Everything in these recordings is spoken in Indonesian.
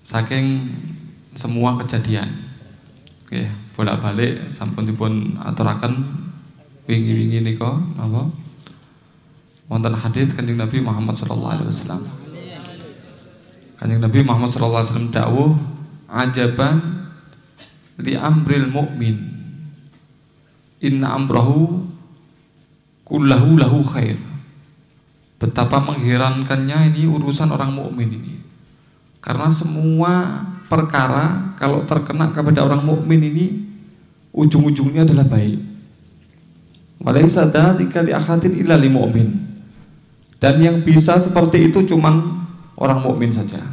saking semua kejadian. Oke, bolak-balik sampun dipun aturaken wingi-wingi nika napa? Wonten hadis Kanjeng Nabi Muhammad sallallahu alaihi wasallam. Kanjeng Nabi Muhammad sallallahu alaihi wasallam dawuh, ajaban li amril mu'min, inna amrahu kullahu lahu khair. Betapa mengherankannya ini urusan orang mukmin ini. Karena semua perkara kalau terkena kepada orang mukmin ini ujung-ujungnya adalah baik. Walaisa dzalika li ahadin illa lil mu'min. Dan yang bisa seperti itu cuman orang mukmin saja.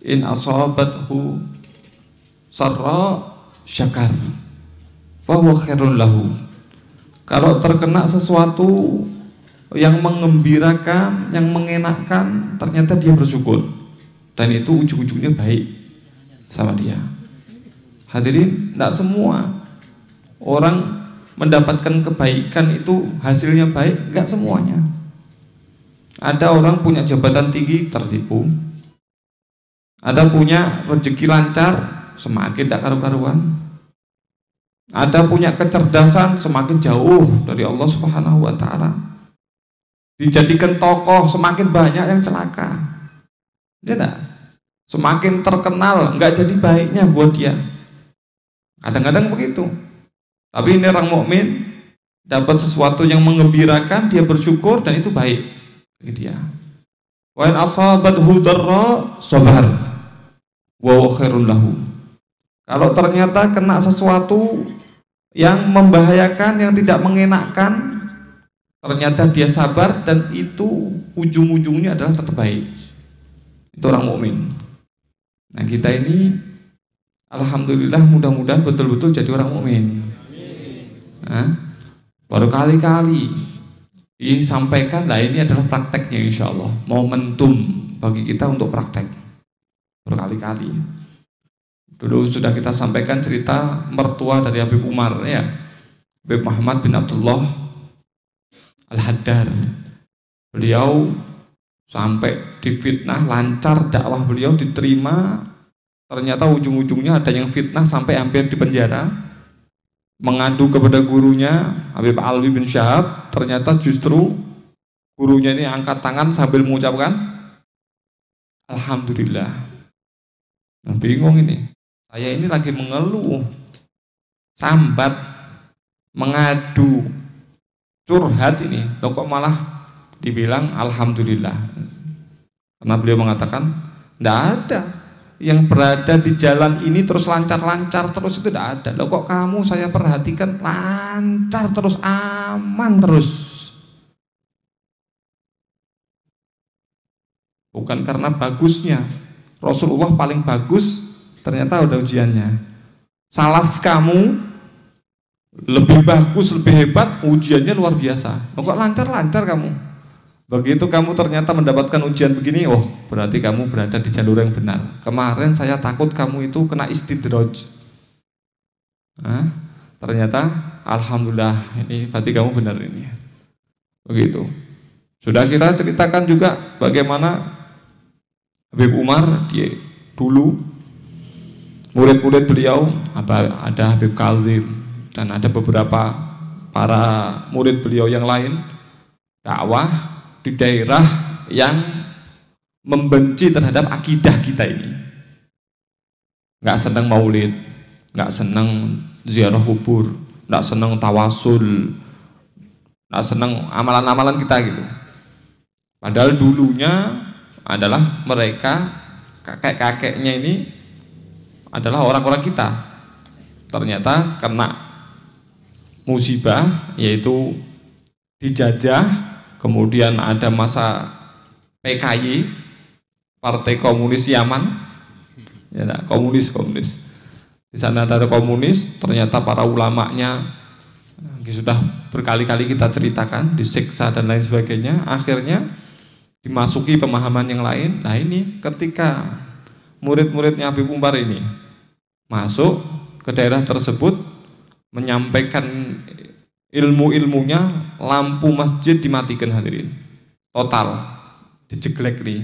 In asabathu sarra syakar fa huwa khairun lahu. Kalau terkena sesuatu yang mengembirakan, yang mengenakkan, ternyata dia bersyukur. Dan itu ujung-ujungnya baik sama dia. Hadirin, tidak semua orang mendapatkan kebaikan itu hasilnya baik, enggak semuanya. Ada orang punya jabatan tinggi tertipu, ada punya rezeki lancar semakin tidak karu-karuan, ada punya kecerdasan semakin jauh dari Allah Subhanahu wa Ta'ala, dijadikan tokoh semakin banyak yang celaka. Ya enggak? Semakin terkenal enggak jadi baiknya buat dia. Kadang-kadang begitu. Tapi ini orang mukmin dapat sesuatu yang menggembirakan, dia bersyukur dan itu baik bagi dia. Wa in asabathu darra sabar wa huwa khairun lahu. Kalau ternyata kena sesuatu yang membahayakan, yang tidak mengenakkan, ternyata dia sabar dan itu ujung-ujungnya adalah tetap baik. Itu orang mukmin. Nah, kita ini alhamdulillah mudah-mudahan betul-betul jadi orang mukmin. Nah, baru kali-kali disampaikan, nah ini adalah prakteknya insyaallah. Momentum bagi kita untuk praktek berkali-kali. Dulu sudah kita sampaikan cerita mertua dari Habib Umar ya, Habib Muhammad bin Abdullah Al-Haddad. Beliau sampai difitnah, lancar dakwah beliau diterima, ternyata ujung-ujungnya ada yang fitnah sampai hampir di penjara, mengadu kepada gurunya Habib Alwi bin Syahab. Ternyata justru gurunya ini angkat tangan sambil mengucapkan alhamdulillah. Nah, bingung ini, saya ini lagi mengeluh, sambat, mengadu, curhat ini, loh kok malah dibilang alhamdulillah. Karena beliau mengatakan tidak ada yang berada di jalan ini terus lancar-lancar terus, itu tidak ada. Loh kok kamu saya perhatikan lancar terus, aman terus. Bukan karena bagusnya, Rasulullah paling bagus, ternyata ada ujiannya. Salaf kamu lebih bagus, lebih hebat, ujiannya luar biasa. Loh kok lancar-lancar kamu? Begitu kamu ternyata mendapatkan ujian begini, oh berarti kamu berada di jalur yang benar. Kemarin saya takut kamu itu kena istidraj. Nah, ternyata alhamdulillah ini berarti kamu benar ini. Begitu. Sudah kita ceritakan juga bagaimana Habib Umar dia dulu murid-murid beliau, ada Habib Kazim dan ada beberapa para murid beliau yang lain dakwah di daerah yang membenci terhadap akidah kita ini, nggak senang maulid, nggak senang ziarah kubur, nggak senang tawasul, nggak senang amalan-amalan kita gitu. Padahal dulunya adalah mereka, kakek-kakeknya ini adalah orang-orang kita. Ternyata kena musibah, yaitu dijajah. Kemudian ada masa PKY, Partai Komunis Yaman, ya, komunis. Di sana ada komunis, ternyata para ulamanya sudah berkali-kali kita ceritakan, disiksa dan lain sebagainya. Akhirnya dimasuki pemahaman yang lain. Nah ini ketika murid-muridnya Habib Umar ini masuk ke daerah tersebut, menyampaikan ilmu-ilmunya, lampu masjid dimatikan hadirin, total dijeglek nih,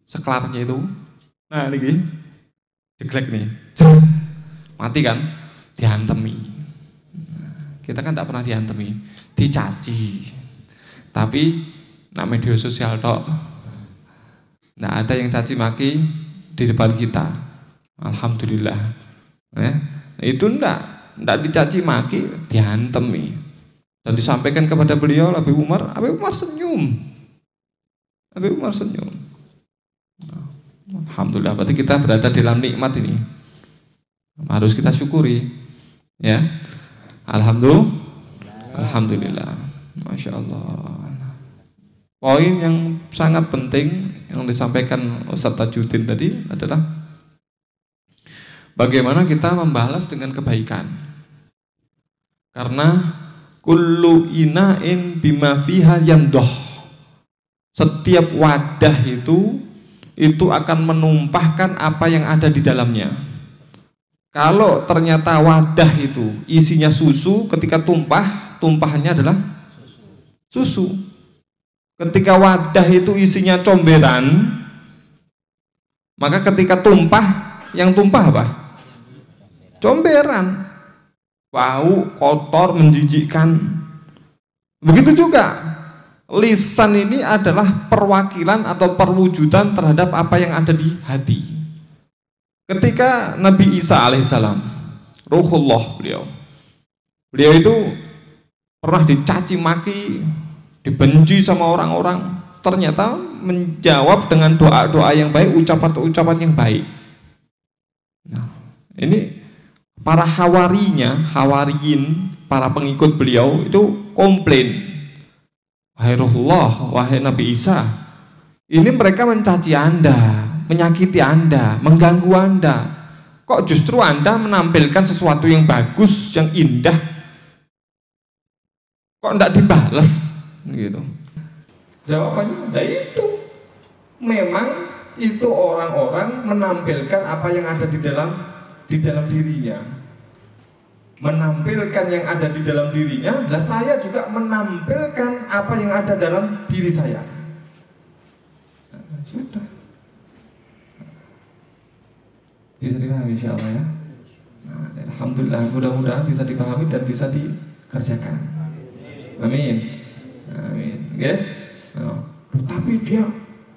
seklarnya itu Nah niki jeglek nih, mati kan, dihantemi. Kita kan tidak pernah dihantemi, dicaci. Tapi nak media sosial tok, nggak ada yang caci maki di depan kita. Alhamdulillah. Itu ndak dicaci maki, dihantemi. Dan disampaikan kepada beliau Habib Umar senyum. Habib Umar senyum. Alhamdulillah, berarti kita berada dalam nikmat ini. Harus kita syukuri. Ya. Alhamdulillah. Masya Allah. Poin yang sangat penting yang disampaikan Ustaz Tajuddin tadi adalah bagaimana kita membalas dengan kebaikan. Karena kullu ina'in bima fiha yandoh. Setiap wadah itu akan menumpahkan apa yang ada di dalamnya. Kalau ternyata wadah itu isinya susu, ketika tumpahannya adalah susu. Ketika wadah itu isinya comberan, maka ketika tumpah, yang tumpah apa? Comberan. Bau, kotor, menjijikkan. Begitu juga lisan ini adalah perwakilan atau perwujudan terhadap apa yang ada di hati. Ketika Nabi Isa alaihissalam, Ruhullah beliau itu pernah dicaci maki, dibenci sama orang-orang, ternyata menjawab dengan doa-doa yang baik, ucapan-ucapan yang baik. Nah, ini para hawariyin, para pengikut beliau itu komplain, wahai Ruhullah, wahai Nabi Isa, ini mereka mencaci Anda, menyakiti Anda, mengganggu Anda. Kok justru Anda menampilkan sesuatu yang bagus, yang indah, kok tidak dibales? Gitu. Jawabannya, nah itu memang itu orang-orang menampilkan apa yang ada di dalam dirinya, menampilkan yang ada di dalam dirinya. Nah saya juga menampilkan apa yang ada dalam diri saya. Nah, sudah. Bisa dipahami insyaallah ya. Nah, alhamdulillah, mudah-mudahan bisa dipahami dan bisa dikerjakan. Amin. Amin. Ya. Nah, tapi dia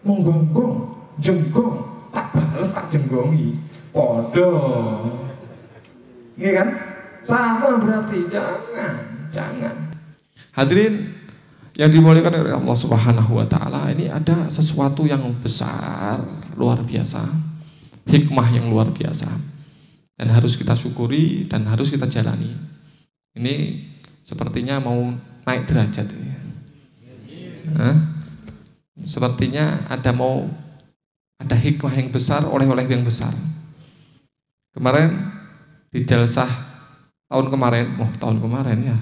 menggonggong, jenggong, tak balas tak jenggongi. Podo. Iya kan? Sama berarti, jangan. Hadirin yang dimuliakan oleh Allah Subhanahu wa taala, ini ada sesuatu yang besar, luar biasa. Hikmah yang luar biasa. Dan harus kita syukuri dan harus kita jalani. Ini sepertinya mau naik derajat ini. Sepertinya ada hikmah yang besar, oleh-oleh yang besar. Kemarin di jalsah tahun kemarin ya.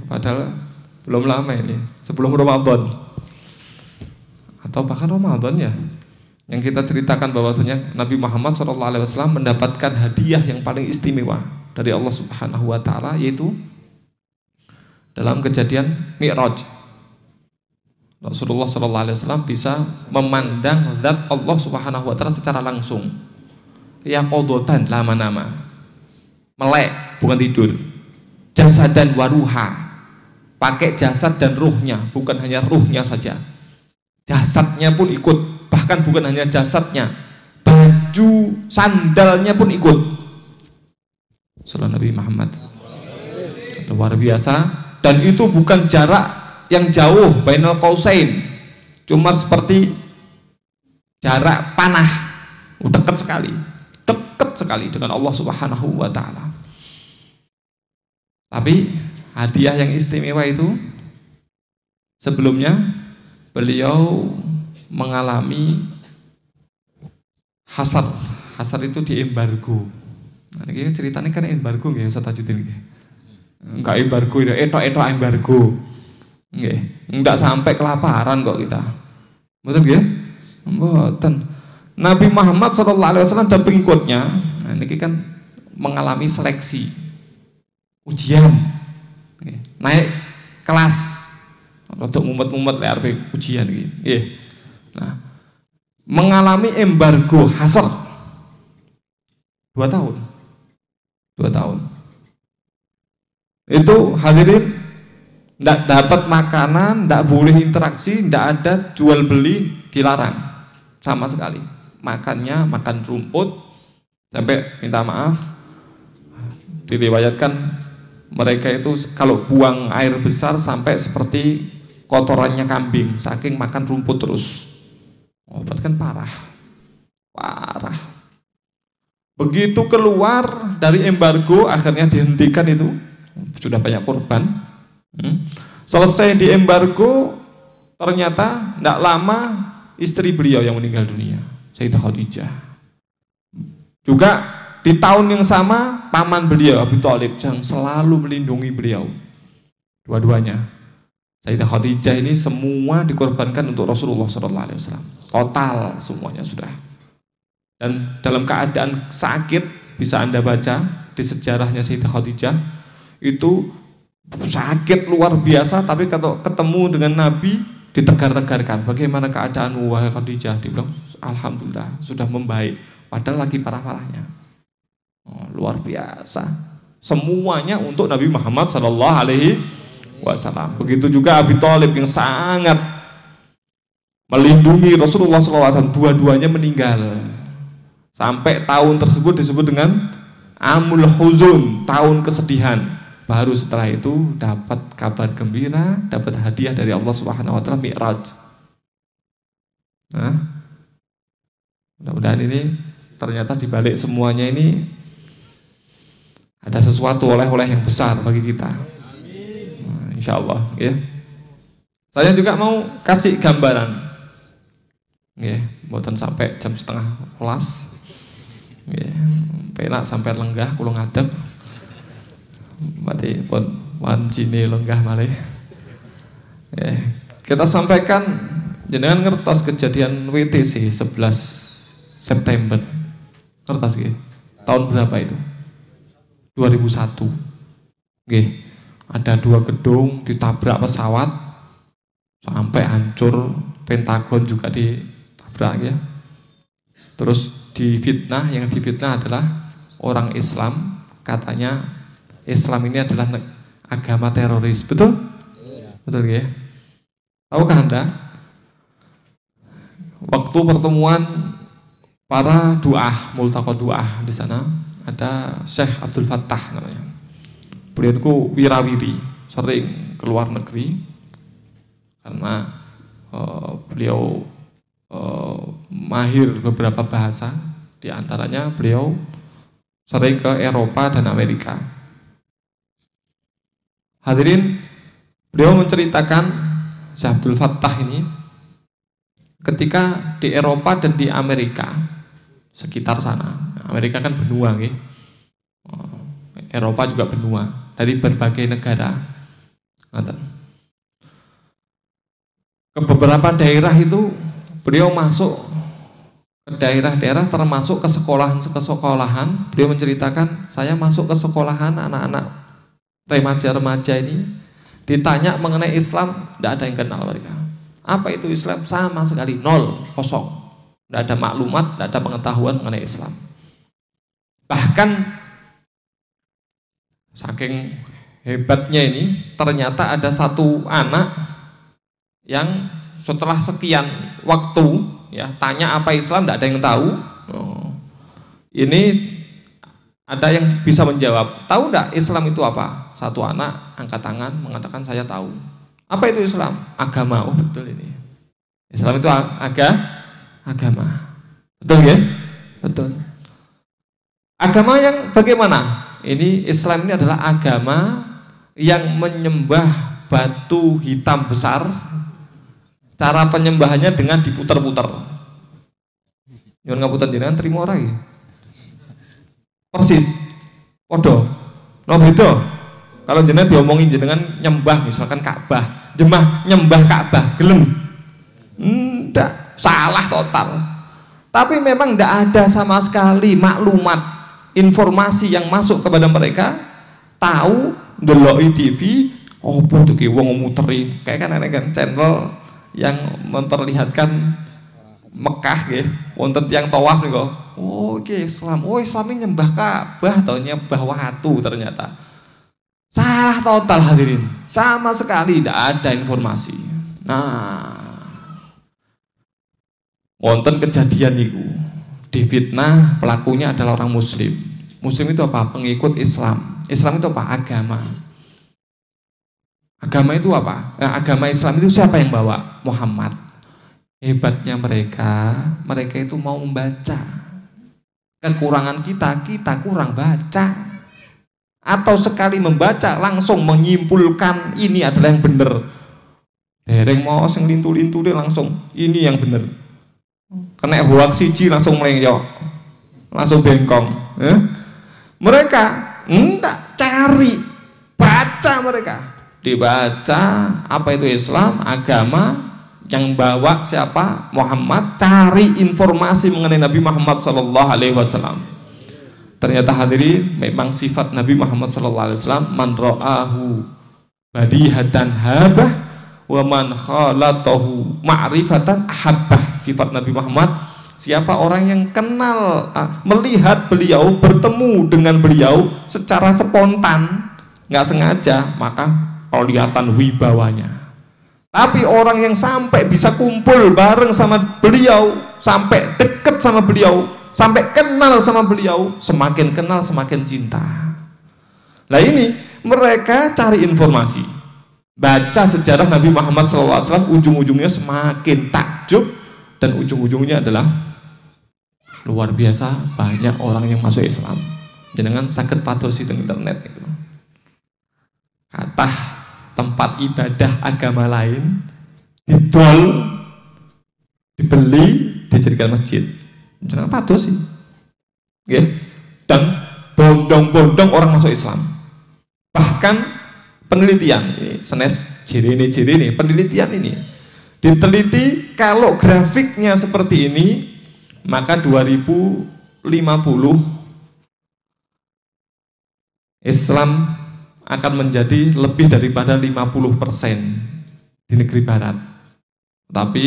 Padahal belum lama ini, sebelum Ramadan atau bahkan Ramadan ya, yang kita ceritakan bahwasanya Nabi Muhammad SAW mendapatkan hadiah yang paling istimewa dari Allah Subhanahu wa taala, yaitu dalam kejadian Mi'raj. Rasulullah SAW bisa memandang zat Allah Subhanahu wa taala secara langsung. Yaqodotan lama-nama. Melek, bukan tidur. Jasad dan waruha. Pakai jasad dan ruhnya, bukan hanya ruhnya saja. Jasadnya pun ikut. Bahkan bukan hanya jasadnya, baju sandalnya pun ikut. Sallallahu Nabi Muhammad. Luar biasa. Dan itu bukan jarak yang jauh, bainal qausain, cuma seperti jarak panah, dekat sekali dengan Allah Subhanahu wa taala. Tapi hadiah yang istimewa itu, sebelumnya beliau mengalami hasar itu di embargo. Nah, ini ceritanya kan embargo nggih Ustaz Tajuddin nggih. Enggak embargo, etok embargo. Nggih, enggak sampai kelaparan kok kita. Mboten nggih? Mboten. Nabi Muhammad SAW dan pengikutnya, nah ini kan mengalami seleksi, ujian, naik kelas, untuk mumet-mumet arep ujian gitu. Nah, mengalami embargo hasr 2 tahun. 2 tahun. Itu hadirin tidak dapat makanan, tidak boleh interaksi, tidak ada jual beli, dilarang sama sekali. Makannya makan rumput, sampai minta maaf diriwayatkan mereka itu kalau buang air besar sampai seperti kotorannya kambing, saking makan rumput terus. Obat kan parah. Begitu keluar dari embargo, akhirnya dihentikan itu, sudah banyak korban. Selesai di embargo, ternyata tidak lama istri beliau yang meninggal dunia, Sayyidah Khadijah. Juga di tahun yang sama, paman beliau Abu Thalib yang selalu melindungi beliau. Dua-duanya, Sayyidah Khadijah ini semua dikorbankan untuk Rasulullah SAW. Total semuanya sudah. Dan dalam keadaan sakit, bisa Anda baca di sejarahnya Sayyidah Khadijah, itu sakit luar biasa, tapi kalau ketemu dengan Nabi ditegar-tegarkan. Bagaimana keadaan wahai Khadijah? Dibilang alhamdulillah sudah membaik, padahal lagi parah-parahnya. Luar biasa. Semuanya untuk Nabi Muhammad SAW. Begitu juga Abi Thalib yang sangat melindungi Rasulullah SAW, dua-duanya meninggal. Sampai tahun tersebut disebut dengan Amul Huzun, tahun kesedihan. Baru setelah itu dapat kabar gembira, dapat hadiah dari Allah Subhanahu wa taala, Mi'raj. Nah, mudah-mudahan ini ternyata dibalik semuanya ini ada sesuatu oleh-oleh yang besar bagi kita. Nah, insya Allah, ya. Saya juga mau kasih gambaran, ya, buatan sampai jam 10:30. Ya, penak sampai lenggah, kulo ngadeg. Berarti pun wancine lenggah malih. Ya, kita sampaikan jenengan ngertos kejadian WTC 11 September. Ngertos nggih? Tahun berapa itu? 2001. Nggih. Ada 2 gedung ditabrak pesawat sampai hancur, Pentagon juga ditabrak ya. Terus difitnah, yang difitnah adalah orang Islam, katanya Islam ini adalah agama teroris, betul? Betul ya? Tahukah Anda? Waktu pertemuan para du'ah, multaqa du'ah di sana, ada Syekh Abdul Fattah namanya. Beliau itu wirawiri, sering ke luar negeri karena beliau mahir beberapa bahasa, di antaranya beliau sering ke Eropa dan Amerika. Hadirin, beliau menceritakan, Syekh Abdul Fattah ini, ketika di Eropa dan di Amerika sekitar sana, Amerika kan benua, gitu. Eropa juga benua, dari berbagai negara. Ke beberapa daerah itu beliau masuk ke daerah-daerah, termasuk ke sekolahan. Beliau menceritakan, saya masuk ke sekolahan anak-anak remaja-remaja ini, ditanya mengenai Islam, tidak ada yang kenal mereka. Apa itu Islam? Sama sekali, 0, kosong. Tidak ada maklumat, tidak ada pengetahuan mengenai Islam. Bahkan saking hebatnya ini, ternyata ada satu anak yang setelah sekian waktu ya tanya apa Islam, tidak ada yang tahu. Ini ada yang bisa menjawab, tahu tidak Islam itu apa? Satu anak angkat tangan mengatakan saya tahu. Apa itu Islam? Agama. Oh betul ini. Islam itu agama. Betul ya? Betul. Agama yang bagaimana? Ini Islam ini adalah agama yang menyembah batu hitam besar. Cara penyembahannya dengan diputar-putar. Nyuwun ngapunten jenengan trimo ora iki? Persis. Padha. No beda. Kalau jenengan diomongin jenengan nyembah misalkan Ka'bah, nyembah Ka'bah, gelem. Ndak, salah total. Tapi memang ndak ada sama sekali maklumat, informasi yang masuk kepada mereka. Tahu ndeloki TV, opo iki wong muteri, kayak kan channel yang memperlihatkan Mekah nggih, wonten tiyang tawaf niku. Oh, iki Islam. Oh, Islam ini nyembah Ka'bah atau nyembah watu ternyata. Salah total hadirin. Sama sekali tidak ada informasi. Nah, wonten kejadian niku. Difitnah pelakunya adalah orang muslim. Muslim itu apa? Pengikut Islam. Islam itu apa? Agama. Agama itu apa? Nah, agama Islam itu siapa yang bawa? Muhammad. Hebatnya mereka itu mau membaca. Kekurangan kita kurang baca. Atau sekali membaca langsung menyimpulkan ini adalah yang benar. Dereng mau sing lintu-lintu dia langsung ini yang benar. Kena hoax siji langsung melenyok, langsung bengkong. Mereka enggak cari, baca mereka. Dibaca apa itu Islam, agama yang bawa siapa? Muhammad. Cari informasi mengenai Nabi Muhammad SAW. Ternyata hadirin memang sifat Nabi Muhammad SAW, man ra'ahu badihatan habah wa man khalatahu ma'rifatan ahabbah. Sifat Nabi Muhammad, siapa orang yang kenal, melihat beliau, bertemu dengan beliau secara spontan, nggak sengaja, maka kelihatan wibawanya. Tapi orang yang sampai bisa kumpul bareng sama beliau, sampai deket sama beliau, sampai kenal sama beliau, semakin kenal semakin cinta. Nah ini mereka cari informasi, baca sejarah Nabi Muhammad SAW, ujung-ujungnya semakin takjub dan ujung-ujungnya adalah luar biasa banyak orang yang masuk Islam. Jangan sakit patos di internet gitu. Kata tempat ibadah agama lain didol, dibeli, dijadikan masjid. Jangan patos sih, okay. Dan bondong-bondong orang masuk Islam. Bahkan penelitian ini, senes jirini penelitian ini diteliti kalau grafiknya seperti ini, maka 2050 Islam akan menjadi lebih daripada 50% di negeri barat. Tapi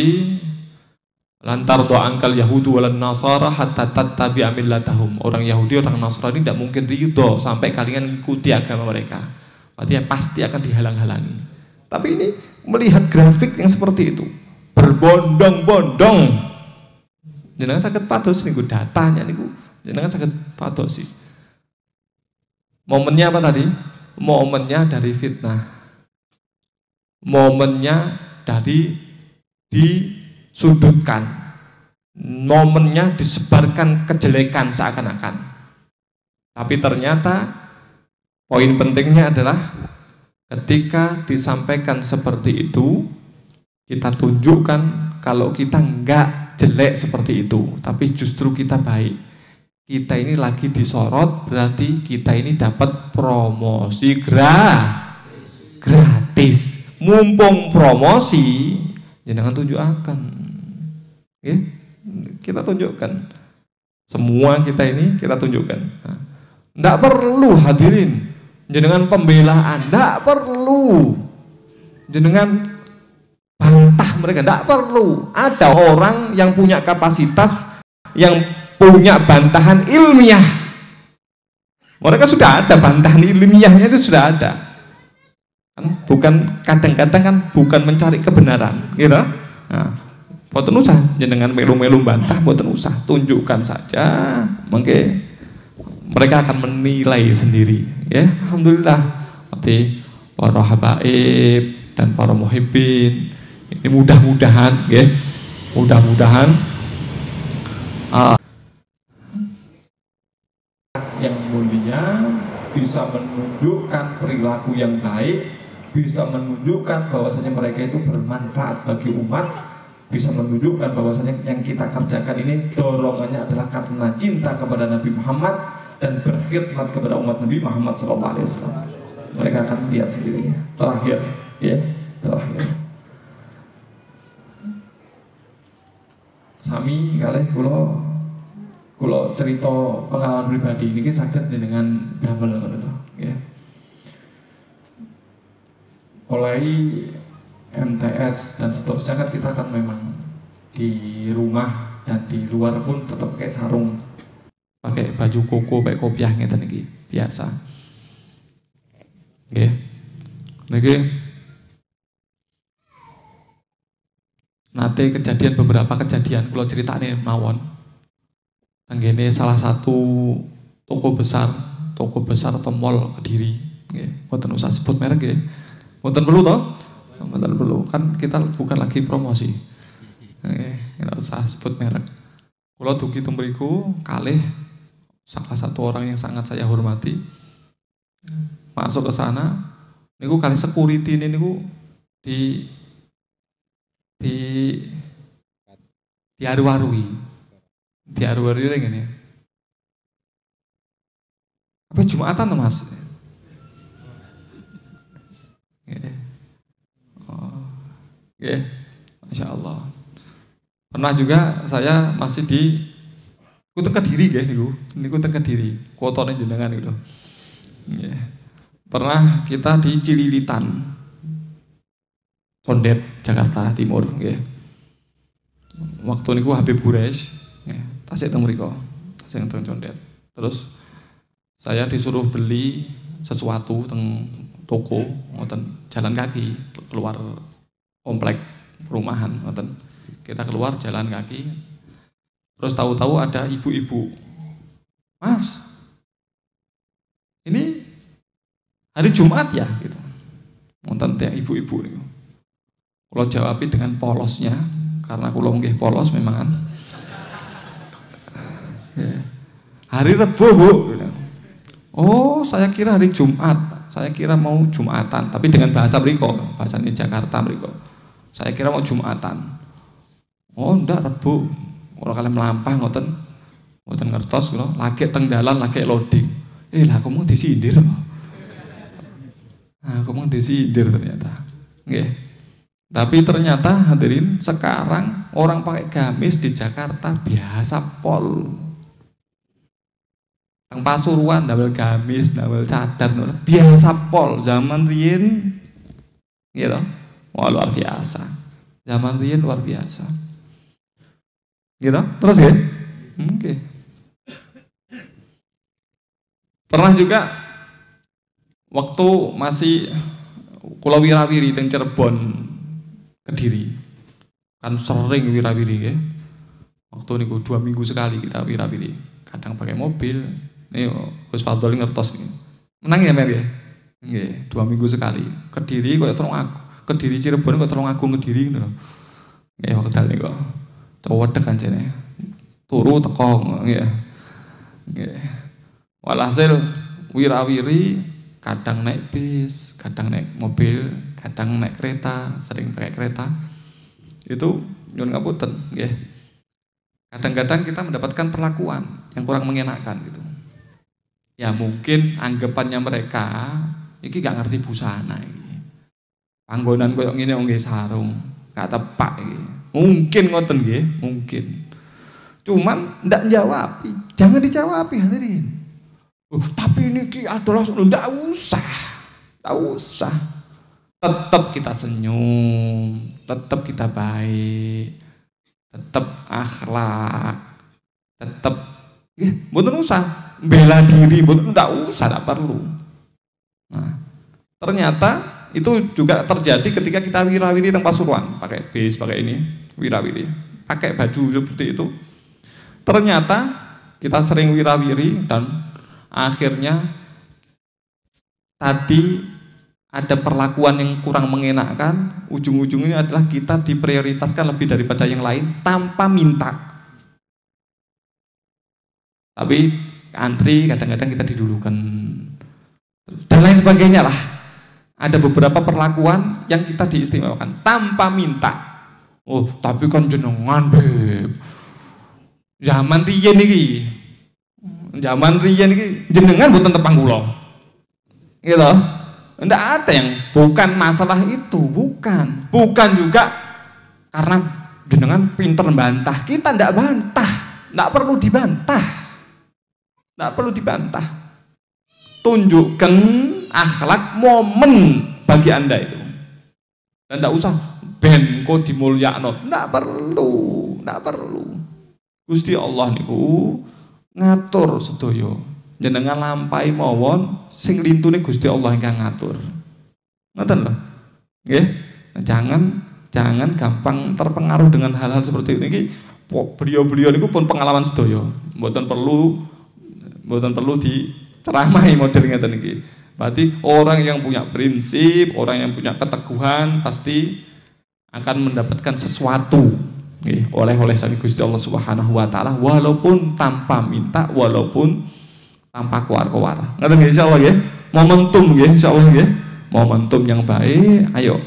lantar do'angkal Yahudu walan Nasara hatta tattabi'a millatahum. Orang Yahudi, orang Nasrani tidak mungkin ridho sampai kalian ikuti agama mereka. Berarti ya pasti akan dihalang-halangi. Tapi ini melihat grafik yang seperti itu, berbondong-bondong. Jangan sakit patos nih, datanya nih, jangan sakit patos sih. Momennya apa tadi? Momennya dari fitnah, momennya dari disudutkan, momennya disebarkan kejelekan seakan-akan. Tapi ternyata poin pentingnya adalah ketika disampaikan seperti itu, kita tunjukkan kalau kita enggak jelek seperti itu, tapi justru kita baik. Kita ini lagi disorot, berarti kita ini dapat promosi gratis. Mumpung promosi, jangan tunjukkan. Okay? Kita tunjukkan. Semua kita ini kita tunjukkan. Tidak perlu hadirin jenengan pembelaan, tidak perlu jenengan bantah mereka, tidak perlu. Ada orang yang punya kapasitas, yang punya bantahan ilmiah. Mereka sudah ada bantahan ilmiahnya, itu sudah ada. Bukan kadang-kadang kan bukan mencari kebenaran, gitu. Nah, boten usah jenengan melu-melu bantah, boten usah, tunjukkan saja, mungkin mereka akan menilai sendiri. Ya, alhamdulillah. Berarti para habaib dan para muhibbin ini mudah-mudahan, ya, mudah-mudahan yang mulia bisa menunjukkan perilaku yang baik, bisa menunjukkan bahwasanya mereka itu bermanfaat bagi umat, bisa menunjukkan bahwasanya yang kita kerjakan ini dorongannya adalah karena cinta kepada Nabi Muhammad dan berkhidmat kepada umat Nabi Muhammad SAW. Mereka akan lihat sendiri. Terakhir, ya, terakhir. Sami kalih kula cerita pengalaman pribadi ini sakit dengan damel ngono ya. Mulai MTS dan seterusnya kan kita kan memang di rumah dan di luar pun tetap pakai sarung, pakai baju koko, pakai kopiah ngeten iki biasa. Nggih. Niki nate kejadian beberapa kejadian kula critane mawon. Tenggene salah satu toko besar atau mall Kediri, nggih. Mboten usah sebut merek nggih. Mboten perlu toh? Mboten perlu, kan kita bukan lagi promosi. Nggih, ora usah sebut merek. Kula dugi teng mriku kalih salah satu orang yang sangat saya hormati. Masuk ke sana, niku kalih security ini niku diaru-arui ngene. Apa Jumatan tuh Mas? Oh, Masya Allah. Pernah juga saya masih di teng Kediri nggih niku teng Kediri, kotone jenengan itu. Pernah kita di Cililitan, Condet, Jakarta Timur, nggih. Waktu niku Habib Quraisy, nggih, tasik teng mriku, tasik teng Condet. Terus saya disuruh beli sesuatu teng toko, ngoten, jalan kaki keluar komplek perumahan, ngoten. Kita keluar jalan kaki, terus tahu-tahu ada ibu-ibu, Mas, ini hari Jumat ya, gitu. Ngoten teh ibu-ibu niku. Kalau jawabi dengan polosnya, karena kula nggih polos memang kan. Hari Rebo, Bu. Oh, saya kira hari Jumat. Saya kira mau Jumatan, tapi dengan bahasa mriko, bahasanya Jakarta mriko. Saya kira mau Jumatan. Oh, ndak Rebo. Kalau kalian melampah ngoten ngertos kula, lagi teng dalan lagi loading. Lah aku mau disindir loh. Aku mau disindir ternyata. Nggih. Tapi ternyata hadirin sekarang orang pakai gamis di Jakarta biasa pol. Teng Pasuruan damel gamis, damel cadar, biasa pol. Zaman riyen gitu. Wah, luar biasa. Zaman riyen luar biasa. Gitu, terus ya? Oke. Pernah juga waktu masih kula wirawiri teng Cirebon, Kediri, kan sering wirawiri ya. Waktu niku 2 minggu sekali kita wirawiri. Kadang pakai mobil. Nih Gus Fadol ngertos nih. Menang ya Mer ya? Nggih, 2 minggu sekali. Kediri kok Kediri Cirebon kok Tulungagung Kediri ngono lho. Nggih wekdal niku. Cowodek kancene. Turu teko nggih. Nggih. Walhasil wirawiri kadang naik bis, kadang naik mobil, kadang naik kereta, sering pakai kereta. Itu nyuwun ngapunten nggih. Kadang-kadang kita mendapatkan perlakuan yang kurang mengenakan gitu. Ya mungkin anggapannya mereka iki gak ngerti busana iki. Panggonan koyo ngene nggih sarung, gak tepak iki. Mungkin ngoten nggih, mungkin. Cuman ndak jawab, jangan dijawab hadirin. Tapi ini ki adalah ndak usah. Tetap kita senyum, tetap kita baik, tetap akhlak, tetap nggih, mboten usah bela diri, mboten ndak usah, ndak perlu. Nah, ternyata itu juga terjadi ketika kita wirawiri teng Pasuruan, pakai bis, pakai ini, wirawiri, pakai baju seperti itu. Ternyata kita sering wirawiri dan akhirnya tadi ada perlakuan yang kurang mengenakan, ujung-ujungnya adalah kita diprioritaskan lebih daripada yang lain tanpa minta. Tapi antri kadang-kadang kita didulukan dan lain sebagainya lah. Ada beberapa perlakuan yang kita diistimewakan tanpa minta. Oh, tapi kan jenengan, Beb. Zaman riyen iki. Jenengan mboten tepang kula. Gitu. Ndak ada yang bukan masalah itu, bukan. Bukan juga karena jenengan pinter bantah. Kita ndak bantah, ndak perlu dibantah. Ndak perlu dibantah. Tunjukkan akhlak momen bagi Anda itu. Dan tidak usah ben kok dimulyakno, tidak perlu. ndak perlu. Gusti Allah niku ngatur sedaya. Jenengan lampahi mawon sing lintune Gusti Allah ingkang ngatur. Ngoten lho. Nggih. Jangan gampang terpengaruh dengan hal-hal seperti ini. Beliau-beliau niku pun pengalaman sedaya. Mboten perlu diceramahi model ngeten iki. Berarti orang yang punya prinsip, orang yang punya keteguhan pasti akan mendapatkan sesuatu oleh sang Gusti Allah Subhanahu wa taala, walaupun tanpa minta, walaupun tanpa keluar-keluar. Ngoten nggih insyaallah nggih. Momentum nggih insyaallah nggih. Momentum yang baik, ayo.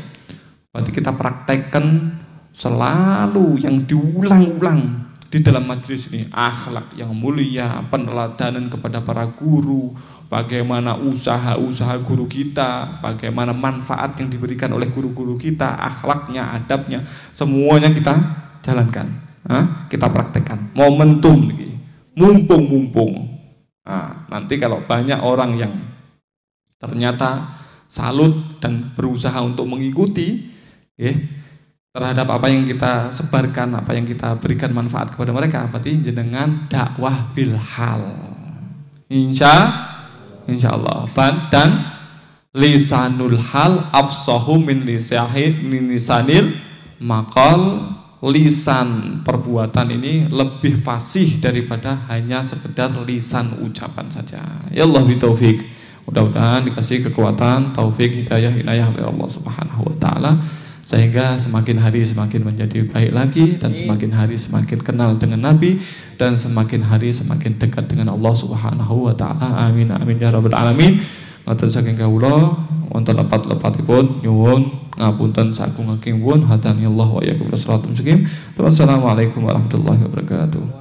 Berarti kita praktekkan selalu yang diulang-ulang di dalam majelis ini, akhlak yang mulia, peneladhanan kepada para guru, bagaimana usaha-usaha guru kita, bagaimana manfaat yang diberikan oleh guru-guru kita, akhlaknya, adabnya, semuanya kita jalankan, kita praktekkan. Momentum nih, mumpung. Nah, nanti kalau banyak orang yang ternyata salut dan berusaha untuk mengikuti, terhadap apa yang kita sebarkan, apa yang kita berikan manfaat kepada mereka, berarti jenengan dakwah bil hal. Insya Allah. Dan lisanul hal afsahu min lisanil maqal. Lisan perbuatan ini lebih fasih daripada hanya sekedar lisan ucapan saja. Ya Allah bitaufik. Mudah-mudahan dikasih kekuatan, taufik, hidayah oleh Allah Subhanahu wa taala, sehingga semakin hari semakin menjadi baik lagi, dan semakin hari semakin kenal dengan Nabi, dan semakin hari semakin dekat dengan Allah Subhanahu wa taala. Amin amin ya rabbal alamin. Ngatur saking kawula wonten lepat-lepatipun nyuwun ngapunten sagung saking pun hadanillahu wa iyyakum ila shiratal mustaqim. Wassalamualaikum warahmatullahi wabarakatuh.